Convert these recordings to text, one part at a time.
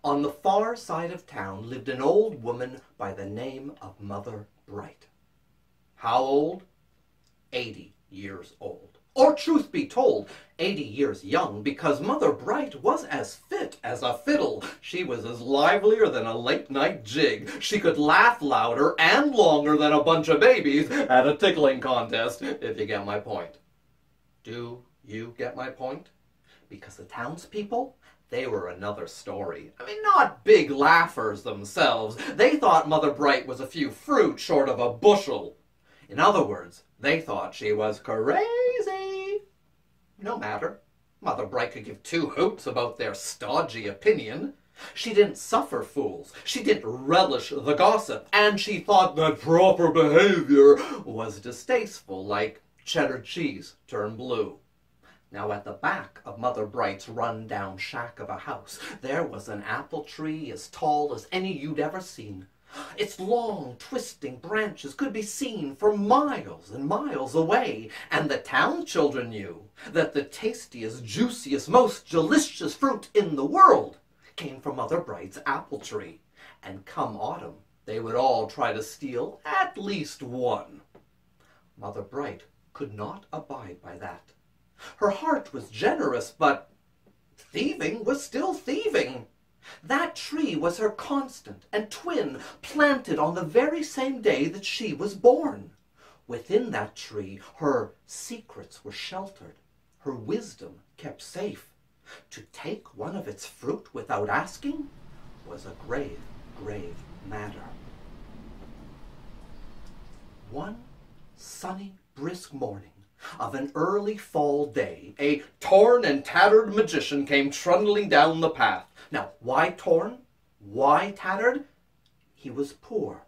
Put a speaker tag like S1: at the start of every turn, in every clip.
S1: On the far side of town lived an old woman by the name of Mother Bright. How old? 80 years old. Or, truth be told, 80 years young, because Mother Bright was as fit as a fiddle. She was as livelier than a late-night jig. She could laugh louder and longer than a bunch of babies at a tickling contest, if you get my point. Do you get my point? Because the townspeople, they were another story. I mean, not big laughers themselves. They thought Mother Bright was a few fruit short of a bushel. In other words, they thought she was crazy. No matter. Mother Bright could give two hoots about their stodgy opinion. She didn't suffer fools. She didn't relish the gossip. And she thought that proper behavior was distasteful, like cheddar cheese turned blue. Now, at the back of Mother Bright's run-down shack of a house, there was an apple tree as tall as any you'd ever seen. Its long, twisting branches could be seen for miles and miles away, and the town children knew that the tastiest, juiciest, most delicious fruit in the world came from Mother Bright's apple tree. And come autumn, they would all try to steal at least one. Mother Bright could not abide by that. Her heart was generous, but thieving was still thieving. That tree was her constant and twin, planted on the very same day that she was born. Within that tree, her secrets were sheltered, her wisdom kept safe. To take one of its fruit without asking was a grave, grave matter. One sunny, brisk morning of an early fall day, a torn and tattered magician came trundling down the path. Now, why torn? Why tattered? He was poor,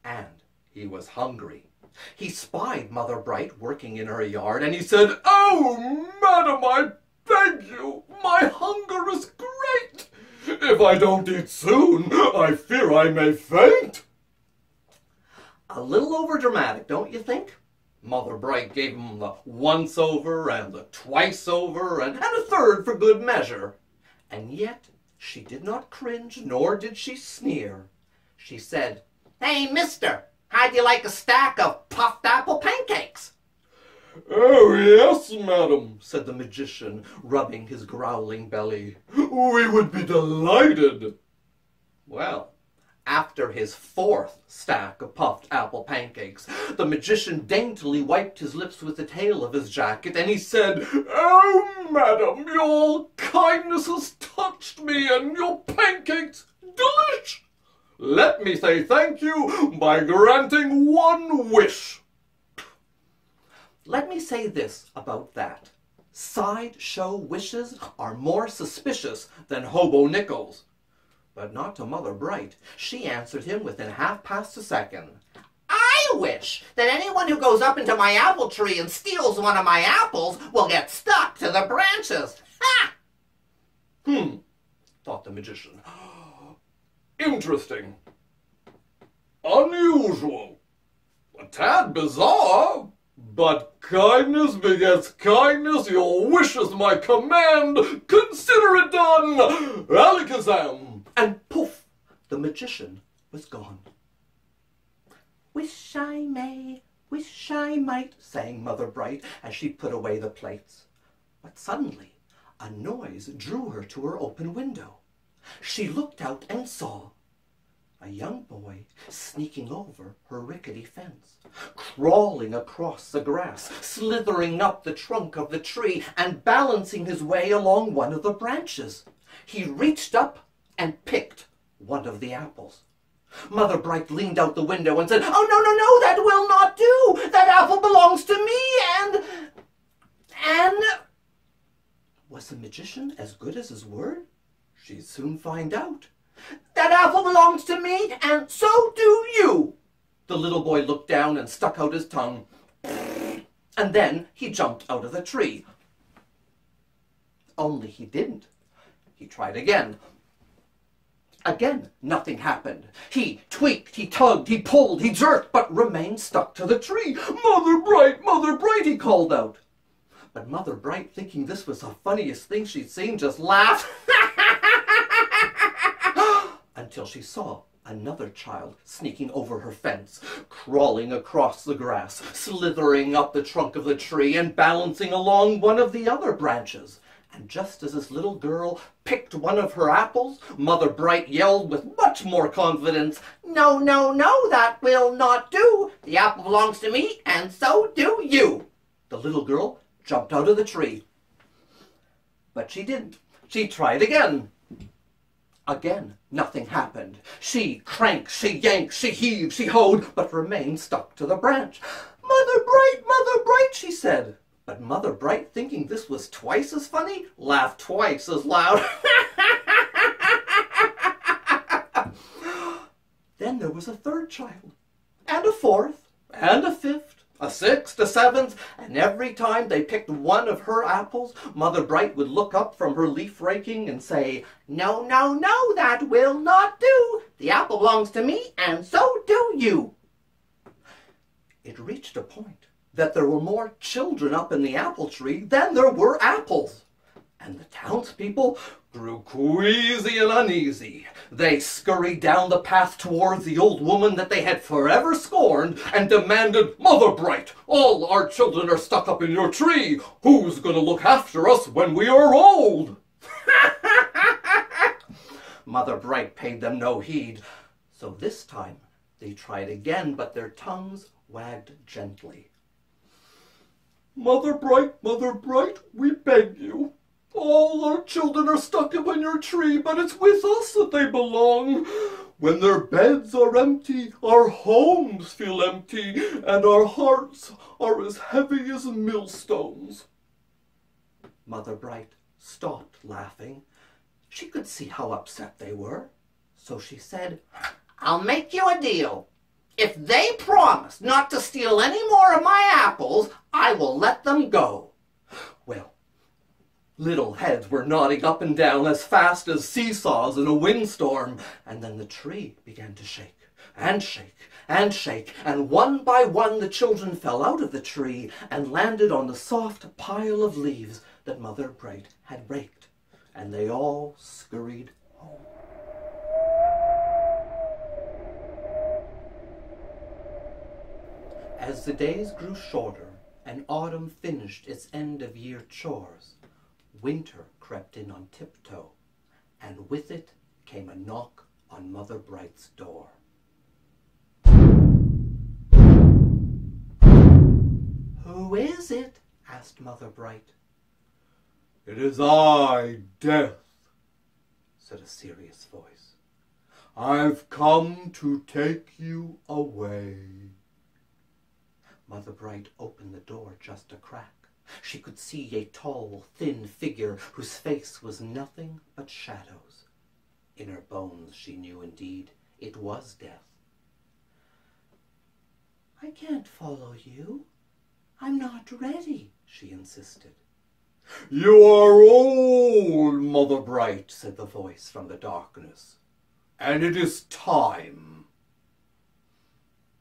S1: and he was hungry. He spied Mother Bright working in her yard, and he said, "Oh, madam, I beg you, my hunger is great. If I don't eat soon, I fear I may faint." A little overdramatic, don't you think? Mother Bright gave him the once over and the twice over and a third for good measure. And yet she did not cringe, nor did she sneer. She said, "Hey, mister, how'd you like a stack of puffed apple pancakes?" "Oh, yes, madam," said the magician, rubbing his growling belly. "We would be delighted." Well, after his fourth stack of puffed apple pancakes, the magician daintily wiped his lips with the tail of his jacket, and he said, "Oh, madam, your kindness has touched me, and your pancakes delish. Let me say thank you by granting one wish." Let me say this about that. Sideshow wishes are more suspicious than hobo nickels. But not to Mother Bright. She answered him within half-past a second. "I wish that anyone who goes up into my apple tree and steals one of my apples will get stuck to the branches. Ha!" Thought the magician. Interesting. Unusual. A tad bizarre. But kindness begets kindness. Your wish is my command. Consider it done. Alakazam. And poof, the magician was gone. "Wish I may, wish I might," sang Mother Bright as she put away the plates. But suddenly a noise drew her to her open window. She looked out and saw a young boy sneaking over her rickety fence, crawling across the grass, slithering up the trunk of the tree, and balancing his way along one of the branches. He reached up and picked one of the apples. Mother Bright leaned out the window and said, "Oh, no, no, no, that will not do. That apple belongs to me, and... Was the magician as good as his word? She'd soon find out. "That apple belongs to me, and so do you." The little boy looked down and stuck out his tongue. And then he jumped out of the tree. Only he didn't. He tried again. Again, nothing happened. He tweaked, he tugged, he pulled, he jerked, but remained stuck to the tree. Mother Bright, he called out. But Mother Bright, thinking this was the funniest thing she'd seen, just laughed. until she saw another child sneaking over her fence, crawling across the grass, slithering up the trunk of the tree, and balancing along one of the other branches. And just as this little girl picked one of her apples, Mother Bright yelled with much more confidence, "No, no, no, that will not do. The apple belongs to me, and so do you." The little girl jumped out of the tree. But she didn't. She tried again. Again, nothing happened. She cranked, she yanked, she heaved, she hoed, but remained stuck to the branch. Mother Bright, she said. But Mother Bright, thinking this was twice as funny, laughed twice as loud. Then there was a third child, and a fourth, and a fifth, a sixth, a seventh, and every time they picked one of her apples, Mother Bright would look up from her leaf raking and say, "No, no, no, that will not do. The apple belongs to me, and so do you." It reached a point that there were more children up in the apple tree than there were apples. And the townspeople grew queasy and uneasy. They scurried down the path towards the old woman that they had forever scorned and demanded, "Mother Bright, all our children are stuck up in your tree. Who's going to look after us when we are old?" Mother Bright paid them no heed. So this time they tried again, but their tongues wagged gently. Mother Bright, we beg you. All our children are stuck up in your tree, but it's with us that they belong. When their beds are empty, our homes feel empty, and our hearts are as heavy as millstones." Mother Bright stopped laughing. She could see how upset they were. So she said, "I'll make you a deal. If they promise not to steal any more of my apples, I will let them go." Well, little heads were nodding up and down as fast as seesaws in a windstorm, and then the tree began to shake and shake and shake, and one by one the children fell out of the tree and landed on the soft pile of leaves that Mother Bright had raked, and they all scurried home. As the days grew shorter and autumn finished its end-of-year chores, winter crept in on tiptoe, and with it came a knock on Mother Bright's door. "Who is it?" asked Mother Bright. "It is I, Death," said a serious voice. "I've come to take you away." Mother Bright opened the door just a crack. She could see a tall, thin figure whose face was nothing but shadows. In her bones she knew indeed it was Death. "I can't follow you. I'm not ready," she insisted. "You are old, Mother Bright," said the voice from the darkness, "and it is time."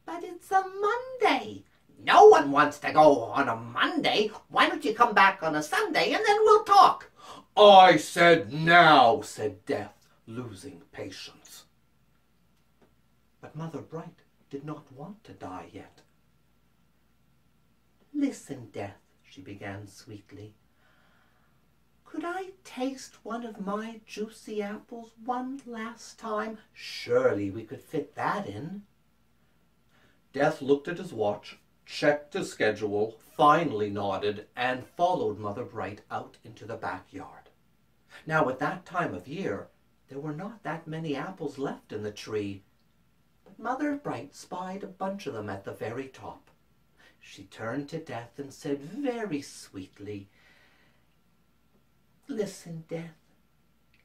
S1: "But it's a Monday." "No one wants to go on a Monday. Why don't you come back on a Sunday and then we'll talk?" "I said now," said Death, losing patience. But Mother Bright did not want to die yet. "Listen, Death," she began sweetly. "Could I taste one of my juicy apples one last time? Surely we could fit that in." Death looked at his watch, checked his schedule, finally nodded, and followed Mother Bright out into the backyard. Now, at that time of year, there were not that many apples left in the tree, but Mother Bright spied a bunch of them at the very top. She turned to Death and said very sweetly, "Listen, Death,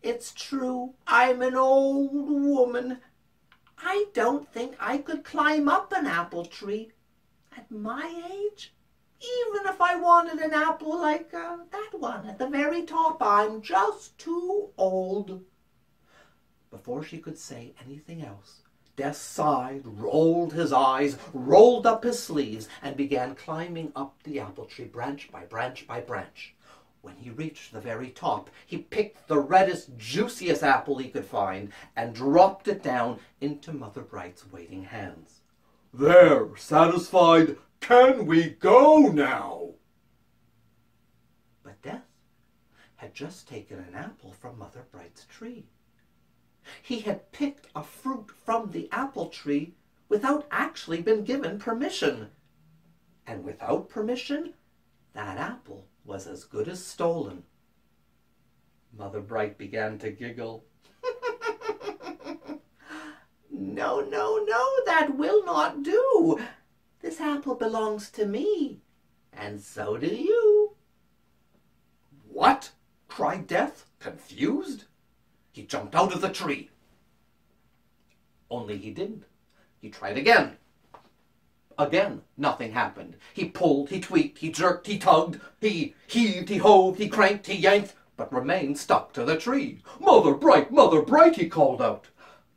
S1: it's true, I'm an old woman. I don't think I could climb up an apple tree at my age. Even if I wanted an apple like that one at the very top, I'm just too old." Before she could say anything else, Death sighed, rolled his eyes, rolled up his sleeves, and began climbing up the apple tree branch by branch by branch. When he reached the very top, he picked the reddest, juiciest apple he could find and dropped it down into Mother Bright's waiting hands.
S2: "There, satisfied, can we go now?"
S1: But Death had just taken an apple from Mother Bright's tree. He had picked a fruit from the apple tree without actually being given permission. And without permission, that apple was as good as stolen. Mother Bright began to giggle. "No, no, no, that will not do. This apple belongs to me, and so do you."
S2: "What?"
S1: cried Death, confused. He jumped out of the tree. Only he didn't. He tried again. Again, nothing happened. He pulled, he tweaked, he jerked, he tugged, he heaved, he hove, he cranked, he yanked, but remained stuck to the tree.
S2: Mother Bright, he called out.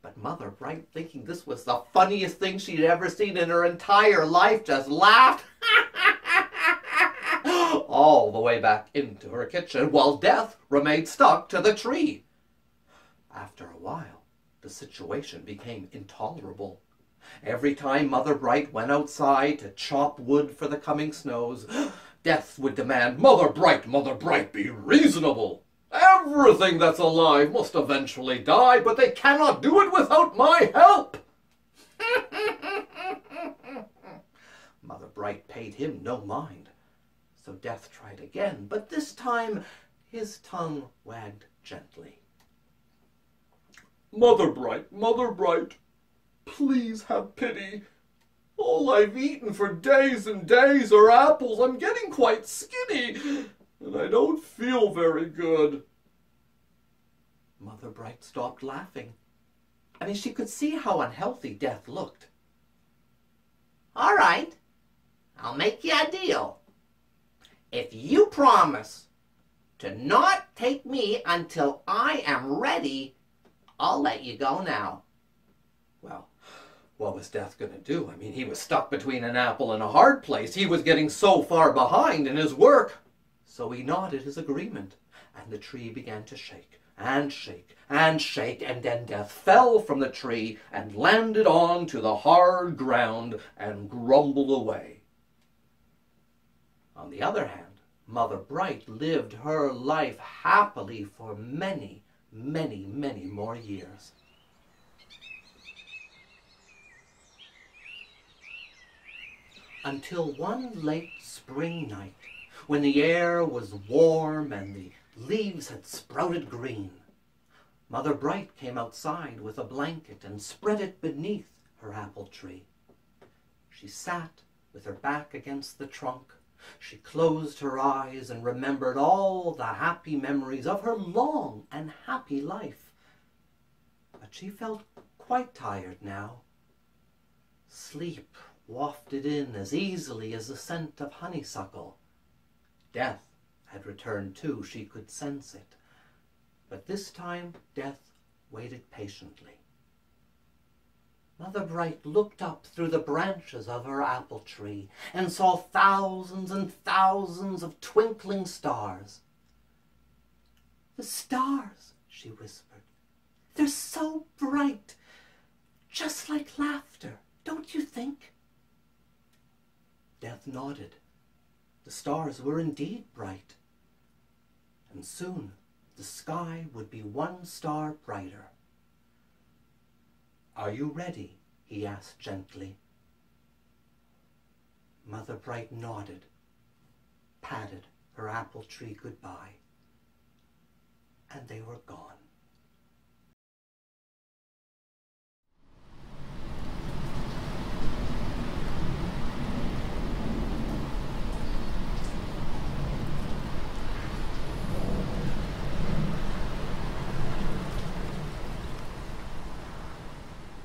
S1: But Mother Bright, thinking this was the funniest thing she'd ever seen in her entire life, just laughed all the way back into her kitchen, while Death remained stuck to the tree. After a while, the situation became intolerable. Every time Mother Bright went outside to chop wood for the coming snows, Death would demand, Mother Bright, be reasonable. Everything that's alive must eventually die, but they cannot do it without my help." Mother Bright paid him no mind. So Death tried again, but this time his tongue wagged gently.
S2: Mother Bright, please have pity. All I've eaten for days and days are apples. I'm getting quite skinny, and I don't feel very good."
S1: Mother Bright stopped laughing. I mean, she could see how unhealthy Death looked. "All right, I'll make you a deal. If you promise to not take me until I am ready, I'll let you go now." Well, what was Death going to do? I mean, he was stuck between an apple and a hard place. He was getting so far behind in his work. So he nodded his agreement, and the tree began to shake and shake and shake, and then Death fell from the tree and landed on to the hard ground and grumbled away. On the other hand, Mother Bright lived her life happily for many, many, many more years. Until one late spring night, when the air was warm and the leaves had sprouted green, Mother Bright came outside with a blanket and spread it beneath her apple tree. She sat with her back against the trunk. She closed her eyes and remembered all the happy memories of her long and happy life. But she felt quite tired now. Sleep wafted in as easily as the scent of honeysuckle. Death had returned too, she could sense it. But this time Death waited patiently. Mother Bright looked up through the branches of her apple tree and saw thousands and thousands of twinkling stars. "The stars," she whispered, "they're so bright, just like laughter, don't you think?" Death nodded. The stars were indeed bright, and soon the sky would be one star brighter. "Are you ready?" he asked gently. Mother Bright nodded, patted her apple tree goodbye, and they were gone.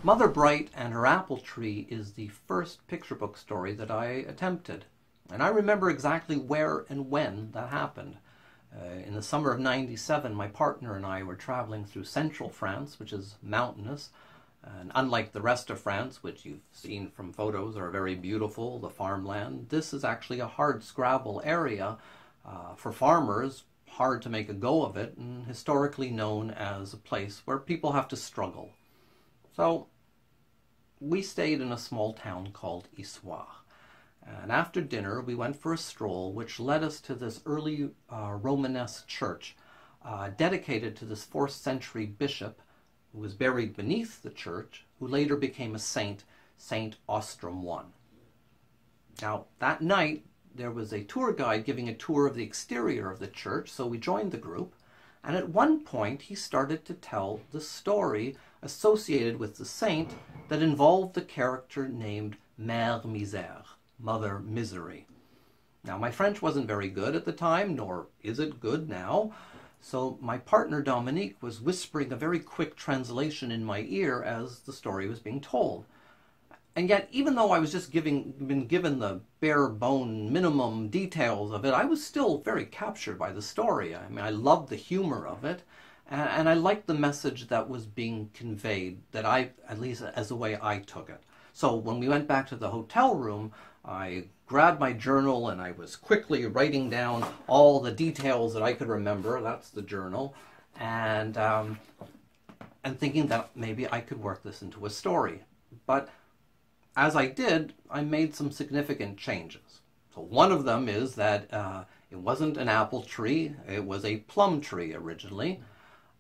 S1: Mother Bright and Her Apple Tree is the first picture book story that I attempted. And I remember exactly where and when that happened. In the summer of '97, my partner and I were traveling through central France, which is mountainous. And unlike the rest of France, which you've seen from photos are very beautiful, the farmland, this is actually a hard scrabble area for farmers hard to make a go of it, and historically known as a place where people have to struggle. So we stayed in a small town called Issoire. And after dinner, we went for a stroll, which led us to this early Romanesque church dedicated to this 4th century bishop who was buried beneath the church, who later became a saint, Saint Ostrom I. Now, that night, there was a tour guide giving a tour of the exterior of the church, so we joined the group. And at one point, he started to tell the story associated with the saint that involved the character named Mère Misère, Mother Misery. Now, my French wasn't very good at the time, nor is it good now, so my partner Dominique was whispering a very quick translation in my ear as the story was being told. And yet, even though I was just been given the bare bone minimum details of it, I was still very captured by the story. I mean, I loved the humor of it, and I liked the message that was being conveyed, that at least as the way I took it. So when we went back to the hotel room, I grabbed my journal and I was quickly writing down all the details that I could remember. That's the journal. And thinking that maybe I could work this into a story. But as I did, I made some significant changes. So one of them is that it wasn't an apple tree, it was a plum tree originally.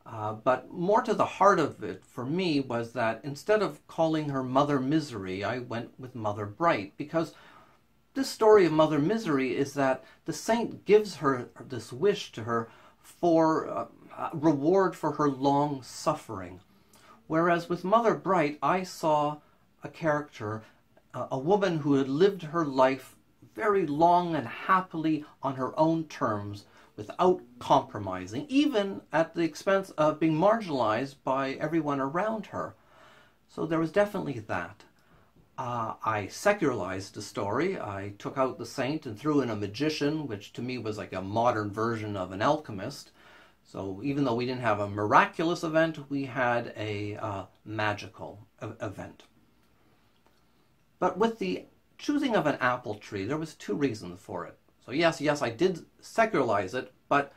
S1: But more to the heart of it for me was that instead of calling her Mother Misery, I went with Mother Bright, because this story of Mother Misery is that the saint gives her this wish to her for reward for her long suffering. Whereas with Mother Bright, I saw a character, a woman who had lived her life very long and happily on her own terms, without compromising, even at the expense of being marginalized by everyone around her. So there was definitely that. I secularized the story. I took out the saint and threw in a magician, which to me was like a modern version of an alchemist. So even though we didn't have a miraculous event, we had a magical event. But with the choosing of an apple tree, there was 2 reasons for it. So yes, I did secularize it, but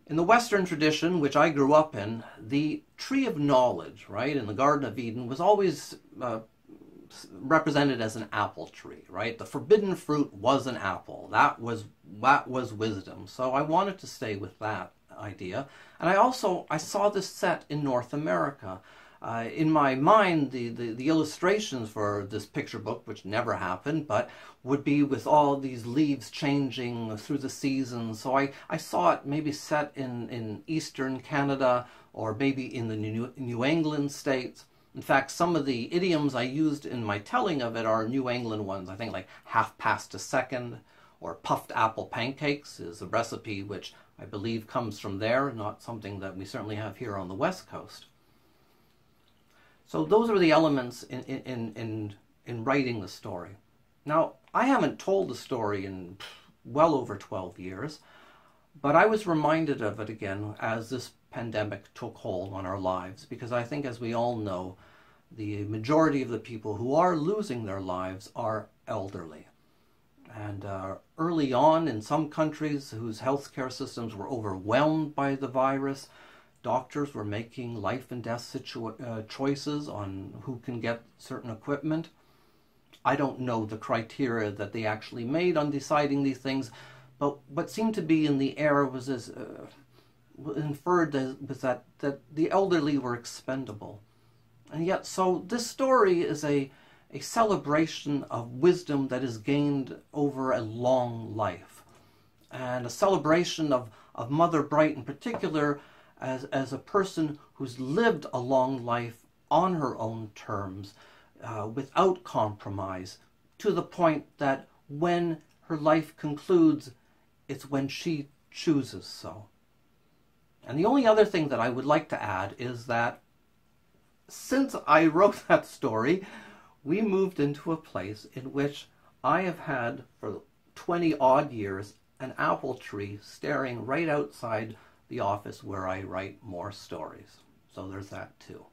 S1: in the Western tradition, which I grew up in, the tree of knowledge, right, in the Garden of Eden, was always represented as an apple tree, right? The forbidden fruit was an apple. That was wisdom. So I wanted to stay with that idea. And I saw this set in North America. In my mind, the illustrations for this picture book, which never happened, but would be with all these leaves changing through the seasons. So I saw it maybe set in eastern Canada, or maybe in the New England states. In fact, some of the idioms I used in my telling of it are New England ones. I think like half past a second, or puffed apple pancakes is a recipe which I believe comes from there, not something that we certainly have here on the West Coast. So those are the elements in writing the story. Now, I haven't told the story in well over 12 years, but I was reminded of it again as this pandemic took hold on our lives, because I think, as we all know, the majority of the people who are losing their lives are elderly. And early on, in some countries whose healthcare systems were overwhelmed by the virus, doctors were making life and death choices on who can get certain equipment. I don't know the criteria that they actually made on deciding these things, but what seemed to be in the air was inferred was that the elderly were expendable. And yet, so this story is a celebration of wisdom that is gained over a long life, and a celebration of Mother Bright in particular as a person who's lived a long life on her own terms, without compromise, to the point that when her life concludes, it's when she chooses so. And the only other thing that I would like to add is that since I wrote that story, we moved into a place in which I have had for 20 odd years an apple tree staring right outside the office where I write more stories. So there's that too.